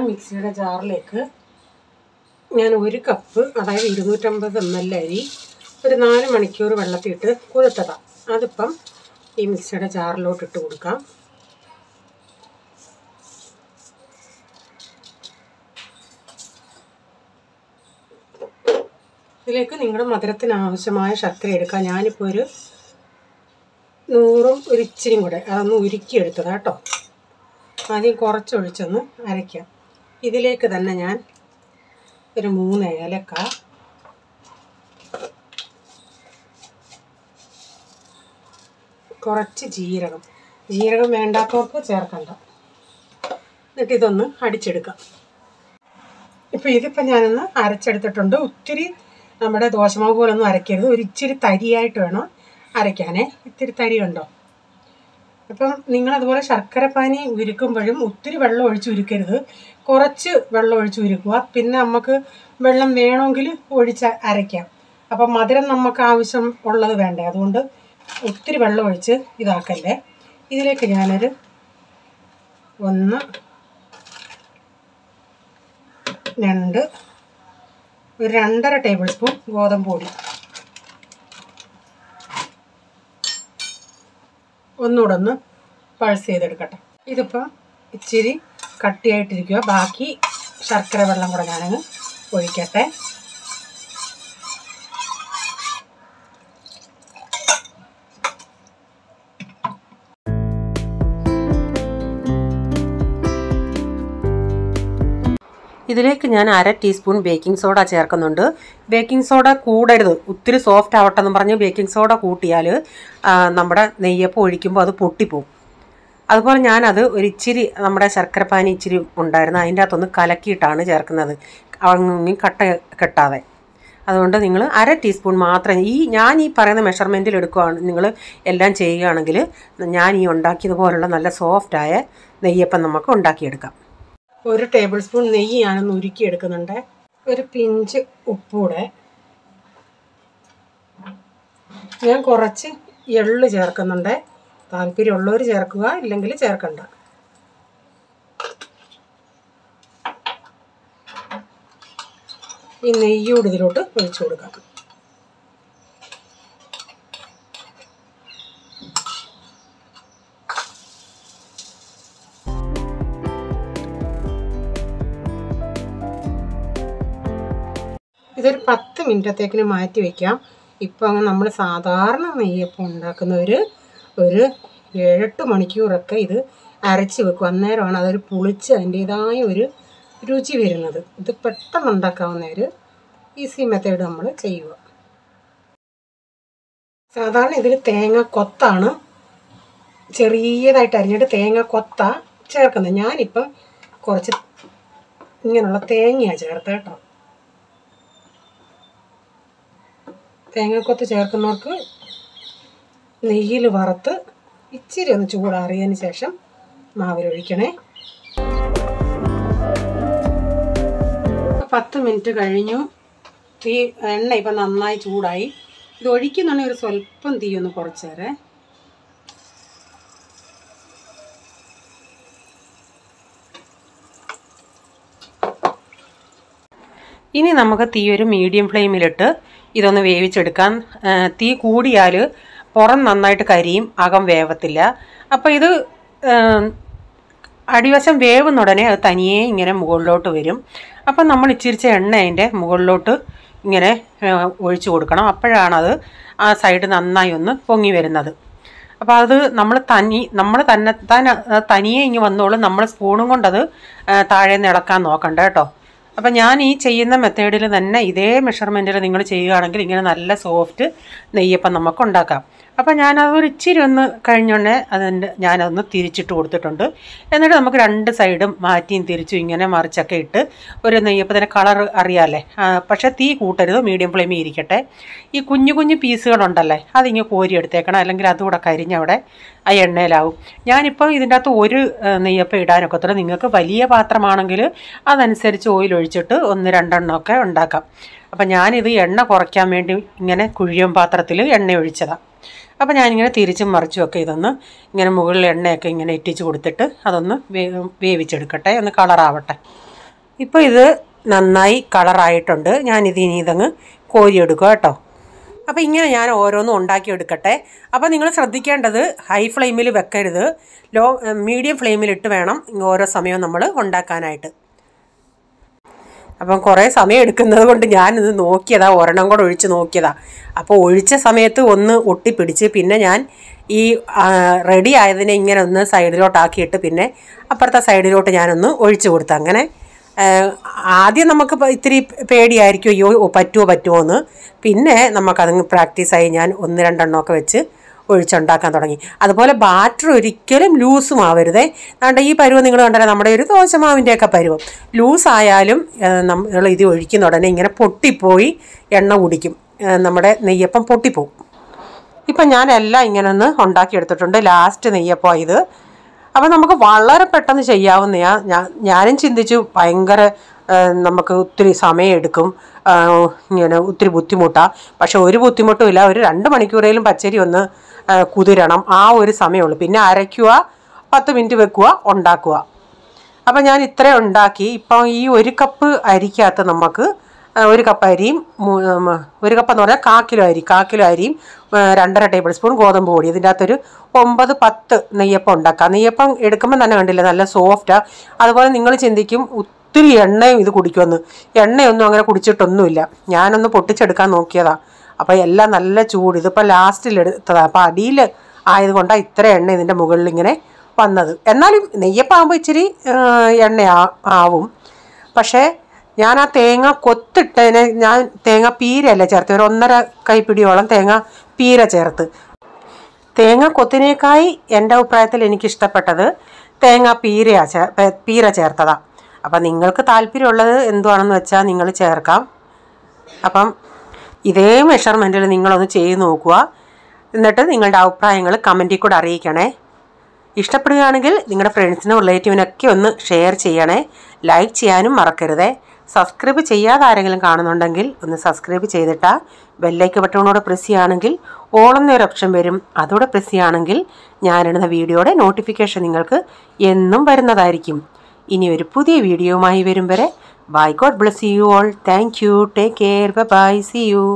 മിക്സിയുടെ ജാറിലേക്ക് ഞാൻ 1 കപ്പ്, അതായത് 250 ml അരി ഒരു 4 മണിക്കൂർ വെള്ളത്തിലിട്ട് കുതിർത്തതാണ്. അതിപ്പം ഈ മിക്സിയുടെ ജാറിലോട്ട് ഇട്ട് കൊടുക്കാം. ഇതിലേക്ക് നിങ്ങളുടെ മധുരത്തിന് ആവശ്യമായ ശർക്കര എടുക്കാം. ഞാനിപ്പോൾ ഒരു 100 ഒരു ഇച്ചിരിയും കൂടെ അതൊന്ന് ഉരുക്കിയെടുത്തതാണ് കേട്ടോ. ആദ്യം കുറച്ചൊഴിച്ചൊന്ന് അരയ്ക്കാം. ഇതിലേക്ക് തന്നെ ഞാൻ ഒരു 3 ഏലക്ക, കുറച്ച് ജീരകം വേണ്ടാത്തവർക്ക് ചേർക്കണ്ട. എന്നിട്ട് ഇതൊന്ന് അടിച്ചെടുക്കാം. ഇപ്പോൾ ഇതിപ്പോൾ ഞാനൊന്ന് അരച്ചെടുത്തിട്ടുണ്ട്. ഒത്തിരി നമ്മുടെ ദോശമാവ് പോലൊന്നും അരയ്ക്കരുത്, ഒരു ഇച്ചിരി തരിയായിട്ട് വേണം അരയ്ക്കാനേ. ഇത്തിരി തരി ഉണ്ടോ. അപ്പം നിങ്ങളതുപോലെ ശർക്കരപ്പാനി ഉരുക്കുമ്പോഴും ഒത്തിരി വെള്ളം ഒഴിച്ച് ഉരുക്കരുത്, കുറച്ച് വെള്ളം ഒഴിച്ച് ഉരുക്കുക. പിന്നെ നമുക്ക് വെള്ളം വേണമെങ്കിൽ ഒഴിച്ച് അരയ്ക്കാം. അപ്പം മധുരം നമുക്ക് ആവശ്യം ഉള്ളത് വേണ്ടേ, അതുകൊണ്ട് ഒത്തിരി വെള്ളം ഒഴിച്ച് ഇതാക്കല്ലേ. ഇതിലേക്ക് ഞാനൊരു 1, 2, ഒരു 2.5 ടേബിൾ സ്പൂൺ ഗോതമ്പ് പൊടി ഒന്നുകൂടെ ഒന്ന് പൾസ് ചെയ്തെടുക്കട്ടെ. ഇതിപ്പം ഇച്ചിരി കട്ടിയായിട്ടിരിക്കുക. ബാക്കി ശർക്കര വെള്ളം കൂടെ ഞാനങ്ങ് ഒഴിക്കട്ടെ. ഇതിലേക്ക് ഞാൻ 1/2 ടീസ്പൂൺ ബേക്കിംഗ് സോഡ ചേർക്കുന്നുണ്ട്. ബേക്കിംഗ് സോഡ കൂടരുത്, ഒത്തിരി സോഫ്റ്റ് ആവട്ടെ എന്ന് പറഞ്ഞ് ബേക്കിംഗ് സോഡ കൂട്ടിയാൽ നമ്മുടെ നെയ്യപ്പം ഒഴിക്കുമ്പോൾ അത് പൊട്ടിപ്പോവും. അതുപോലെ ഞാനത് ഒരു ഇച്ചിരി നമ്മുടെ ശർക്കരപ്പാനി ഇച്ചിരി ഉണ്ടായിരുന്നു, അതിൻ്റെ അകത്തൊന്ന് കലക്കിയിട്ടാണ് ചേർക്കുന്നത്, അങ്ങനെ കട്ട കെട്ടാതെ. അതുകൊണ്ട് നിങ്ങൾ 1/2 ടീസ്പൂൺ മാത്രം ഞാൻ ഈ പറയുന്ന മെഷർമെൻറ്റിൽ എടുക്കുകയാണ് നിങ്ങൾ എല്ലാം ചെയ്യുകയാണെങ്കിൽ ഞാൻ ഈ ഉണ്ടാക്കിയതുപോലുള്ള നല്ല സോഫ്റ്റായ നെയ്യപ്പം നമുക്ക് ഉണ്ടാക്കിയെടുക്കാം. 1 ടേബിൾ സ്പൂൺ നെയ്യ് ഞാനൊന്ന് ഉരുക്കിയെടുക്കുന്നുണ്ട്. ഒരു പിഞ്ച് ഉപ്പൂടെ, ഞാൻ കുറച്ച് എള്ള് ചേർക്കുന്നുണ്ട്. താല്പര്യമുള്ളവർ ചേർക്കുക, ഇല്ലെങ്കിൽ ചേർക്കണ്ട. ഈ നെയ്യൂടെ ഇതിലോട്ട് ഒഴിച്ചു കൊടുക്കാം. ഇതൊരു 10 മിനിറ്റത്തേക്കിന് മാറ്റി വയ്ക്കാം. ഇപ്പം നമ്മൾ സാധാരണ നെയ്യപ്പം ഉണ്ടാക്കുന്നവർ ഒരു 7-8 മണിക്കൂറൊക്കെ ഇത് അരച്ച് വെക്കും. അന്നേരമാണ് അതൊരു പുളിച്ച് അതിൻ്റേതായ ഒരു രുചി വരുന്നത്. ഇത് പെട്ടെന്ന് ഉണ്ടാക്കാവുന്ന ഒരു ഈസി മെത്തേഡ് നമ്മൾ ചെയ്യുക. സാധാരണ ഇതിൽ തേങ്ങ കൊത്താണ്, ചെറിയതായിട്ട് അരിഞ്ഞിട്ട് തേങ്ങ കൊത്ത ചേർക്കുന്നത്. ഞാനിപ്പം കുറച്ച് ഇങ്ങനെയുള്ള തേങ്ങയാണ് ചേർത്ത് കേട്ടോ. തേങ്ങക്കൊത്ത് ചേർക്കുന്നവർക്ക് നെയ്യിൽ വറുത്ത് ഇച്ചിരി ഒന്ന് ചൂടാറിയതിന് ശേഷം മാവിലൊഴിക്കണേ. 10 മിനിറ്റ് കഴിഞ്ഞു. എണ്ണ ഇപ്പം നന്നായി ചൂടായി. ഇത് ഒഴിക്കുന്നുണ്ടെങ്കിൽ ഒരു സ്വല്പം തീ ഒന്ന് കുറച്ചേരെ. ഇനി നമുക്ക് തീ ഒരു മീഡിയം ഫ്ലെയിമിലിട്ട് ഇതൊന്ന് വേവിച്ചെടുക്കാം. തീ കൂടിയാൽ പുറം നന്നായിട്ട് കരിയും, അകം വേവത്തില്ല. അപ്പോൾ ഇത് അടിവശം വേവുന്ന ഉടനെ അത് തനിയെ ഇങ്ങനെ മുകളിലോട്ട് വരും. അപ്പം നമ്മൾ ഇച്ചിരിച്ച എണ്ണ അതിൻ്റെ മുകളിലോട്ട് ഇങ്ങനെ ഒഴിച്ചു കൊടുക്കണം. അപ്പോഴാണത് ആ സൈഡ് നന്നായി ഒന്ന് പൊങ്ങി വരുന്നത്. അപ്പോൾ അത് നമ്മൾ തനിയെ ഇങ്ങ് വന്നോളും. നമ്മൾ സ്പൂണും കൊണ്ടത് താഴെ നിന്ന് ഇളക്കാൻ നോക്കണ്ട കേട്ടോ. അപ്പം ഞാൻ ഈ ചെയ്യുന്ന മെത്തേഡിൽ തന്നെ ഇതേ മെഷർമെൻറ്റിൽ നിങ്ങൾ ചെയ്യുകയാണെങ്കിൽ ഇങ്ങനെ നല്ല സോഫ്റ്റ് നെയ്യപ്പം നമുക്ക് ഉണ്ടാക്കാം. അപ്പം ഞാനതൊരു ഇച്ചിരി ഒന്ന് കഴിഞ്ഞോണ്ടേ ഞാനതൊന്ന് തിരിച്ചിട്ട് കൊടുത്തിട്ടുണ്ട്. എന്നിട്ട് നമുക്ക് 2 സൈഡും മാറ്റിയും തിരിച്ചും ഇങ്ങനെ മറിച്ചൊക്കെ ഇട്ട് ഒരു നെയ്യപ്പത്തിൻ്റെ കളർ അറിയാമല്ലേ. പക്ഷേ തീ കൂട്ടരുത്, മീഡിയം ഫ്ലെയിമിൽ ഇരിക്കട്ടെ. ഈ കുഞ്ഞു കുഞ്ഞു പീസുകളുണ്ടല്ലേ, അതിങ്ങനെ കോരി എടുത്തേക്കണം, അല്ലെങ്കിൽ അതുകൂടെ കരിഞ്ഞവിടെ ആ എണ്ണയിലാവും. ഞാനിപ്പോൾ ഇതിൻ്റെ അകത്ത് ഒരു നെയ്യപ്പം ഇടാനൊക്കത്തില്ല. നിങ്ങൾക്ക് വലിയ പാത്രമാണെങ്കിൽ അതനുസരിച്ച് ഓയിൽ ഒഴിച്ചിട്ട് 1-2 എണ്ണമൊക്കെ ഉണ്ടാക്കാം. അപ്പം ഞാനിത് എണ്ണ കുറയ്ക്കാൻ വേണ്ടി ഇങ്ങനെ കുഴിയൻ പാത്രത്തിൽ എണ്ണ ഒഴിച്ചതാണ്. അപ്പോൾ ഞാനിങ്ങനെ തിരിച്ചും മറിച്ചുമൊക്കെ ഇതൊന്ന് ഇങ്ങനെ മുകളിൽ എണ്ണയൊക്കെ ഇങ്ങനെ ഇറ്റിച്ച് കൊടുത്തിട്ട് അതൊന്ന് വേവിച്ചെടുക്കട്ടെ, ഒന്ന് കളറാവട്ടെ. ഇപ്പോൾ ഇത് നന്നായി കളറായിട്ടുണ്ട്. ഞാനിതിനി ഇതങ്ങ് കോരിയെടുക്കുക കേട്ടോ. അപ്പോൾ ഇങ്ങനെ ഞാൻ ഓരോന്നും ഉണ്ടാക്കിയെടുക്കട്ടെ. അപ്പോൾ നിങ്ങൾ ശ്രദ്ധിക്കേണ്ടത് ഹൈ ഫ്ലെയിമിൽ വെക്കരുത്, മീഡിയം ഫ്ലെയിമിലിട്ട് വേണം ഓരോ സമയവും നമ്മൾ ഉണ്ടാക്കാനായിട്ട്. അപ്പം കുറേ സമയം എടുക്കുന്നത് കൊണ്ട് ഞാനിത് നോക്കിയതാ, ഒരെണ്ണം കൂടെ ഒഴിച്ച് നോക്കിയതാ. അപ്പോൾ ഒഴിച്ച സമയത്ത് ഒന്ന് ഒട്ടിപ്പിടിച്ച് പിന്നെ ഞാൻ ഈ റെഡി ആയതിനെ ഇങ്ങനെ ഒന്ന് സൈഡിലോട്ടാക്കിയിട്ട് പിന്നെ അപ്പുറത്തെ സൈഡിലോട്ട് ഞാനൊന്ന് ഒഴിച്ചു കൊടുത്തു. അങ്ങനെ ആദ്യം നമുക്ക് ഇത്തിരി പേടിയായിരിക്കും, അയ്യോ പറ്റുമോ എന്ന്. പിന്നെ നമുക്കതങ്ങ് പ്രാക്ടീസായി ഞാൻ 1-2 എണ്ണമൊക്കെ വെച്ച് ഒഴിച്ചുണ്ടാക്കാൻ തുടങ്ങി. അതുപോലെ ബാറ്റർ ഒരിക്കലും ലൂസും ആവരുതേ. അതുകൊണ്ട് ഈ പരുവം നിങ്ങൾ കണ്ടാൽ നമ്മുടെ ഒരു ദോശമാവിൻ്റെയൊക്കെ പരുവം ലൂസായാലും നമ്മൾ ഇത് ഒഴിക്കുന്ന ഉടനെ ഇങ്ങനെ പൊട്ടിപ്പോയി എണ്ണ കുടിക്കും, നമ്മുടെ നെയ്യപ്പം പൊട്ടിപ്പോവും. ഇപ്പം ഞാനെല്ലാം ഇങ്ങനെ ഒന്ന് ഉണ്ടാക്കിയെടുത്തിട്ടുണ്ട്. ലാസ്റ്റ് നെയ്യപ്പം ഇത്. അപ്പം നമുക്ക് വളരെ പെട്ടെന്ന് ചെയ്യാവുന്നതാണ്. ഞാനും ചിന്തിച്ചു ഭയങ്കര നമുക്ക് ഒത്തിരി സമയം എടുക്കും, ഇങ്ങനെ ഒത്തിരി ബുദ്ധിമുട്ടാണ്. പക്ഷെ ഒരു ബുദ്ധിമുട്ടും ഇല്ല. ഒരു 2 മണിക്കൂറേലും പച്ചരി ഒന്ന് കുതിരണം, ആ ഒരു സമയമുള്ളൂ. പിന്നെ അരയ്ക്കുക, 10 മിനിറ്റ് വെക്കുക, ഉണ്ടാക്കുക. അപ്പം ഞാൻ ഇത്രയും ഉണ്ടാക്കി. ഇപ്പം ഈ 1 കപ്പ് അരിക്കകത്ത് നമുക്ക് 1 കപ്പ് അരിയും 1 കപ്പ് എന്ന് പറഞ്ഞാൽ 1/4 കിലോ അരിയും 2.5 ടേബിൾ സ്പൂൺ ഗോതമ്പ് പൊടി, ഇതിൻ്റെ അകത്തൊരു 9-10 നെയ്യപ്പം ഉണ്ടാക്കാം. നെയ്യപ്പം എടുക്കുമ്പോൾ തന്നെ കണ്ടില്ല നല്ല സോഫ്റ്റാണ്. അതുപോലെ നിങ്ങൾ ചിന്തിക്കും ഒത്തിരി എണ്ണയും ഇത് കുടിക്കുമെന്ന്. എണ്ണയൊന്നും അങ്ങനെ കുടിച്ചിട്ടൊന്നുമില്ല. ഞാനൊന്ന് പൊട്ടിച്ചെടുക്കാൻ നോക്കിയതാണ്. അപ്പോൾ എല്ലാം നല്ല ചൂട്. ഇതിപ്പോൾ ലാസ്റ്റിലെടുത്തതാണ്. അപ്പോൾ അടിയിൽ ആയതുകൊണ്ടാണ് ഇത്ര എണ്ണ ഇതിൻ്റെ മുകളിൽ ഇങ്ങനെ വന്നത്. എന്നാലും നെയ്യപ്പാകുമ്പോൾ ഇച്ചിരി എണ്ണ ആവും. പക്ഷേ ഞാൻ ആ തേങ്ങ കൊത്തിട്ടതിന് ഞാൻ തേങ്ങ പീരയല്ല ചേർത്ത്, ഒരു 1.5 കൈപ്പിടിയോളം തേങ്ങ പീര ചേർത്ത്. തേങ്ങ കൊത്തിനേക്കായി എൻ്റെ അഭിപ്രായത്തിൽ എനിക്കിഷ്ടപ്പെട്ടത് തേങ്ങ പീര ചേർത്തതാണ്. അപ്പം നിങ്ങൾക്ക് താല്പര്യമുള്ളത് എന്തുവാണെന്ന് വെച്ചാൽ നിങ്ങൾ ചേർക്കാം. അപ്പം ഇതേ മെഷർമെൻറ്റിൽ നിങ്ങളൊന്ന് ചെയ്ത് നോക്കുക. എന്നിട്ട് നിങ്ങളുടെ അഭിപ്രായങ്ങൾ കമൻറ്റിൽ കൂടെ അറിയിക്കണേ. ഇഷ്ടപ്പെടുകയാണെങ്കിൽ നിങ്ങളുടെ ഫ്രണ്ട്സിനും റിലേറ്റീവിനൊക്കെ ഒന്ന് ഷെയർ ചെയ്യണേ. ലൈക്ക് ചെയ്യാനും മറക്കരുതേ. സബ്സ്ക്രൈബ് ചെയ്യാതെ ആരെങ്കിലും കാണുന്നുണ്ടെങ്കിൽ ഒന്ന് സബ്സ്ക്രൈബ് ചെയ്തിട്ടാൽ ബെല്ലൈക്ക് ബട്ടണോടെ പ്രസ് ചെയ്യുകയാണെങ്കിൽ ഓൾ എന്നൊരു ഓപ്ഷൻ വരും. അതോടെ പ്രസ് ചെയ്യുകയാണെങ്കിൽ ഞാനിടുന്ന വീഡിയോയുടെ നോട്ടിഫിക്കേഷൻ നിങ്ങൾക്ക് എന്നും വരുന്നതായിരിക്കും. ഇനി ഒരു പുതിയ വീഡിയോയുമായി വരും വരെ bye. God bless you all. Thank you. Take care. Bye. See U.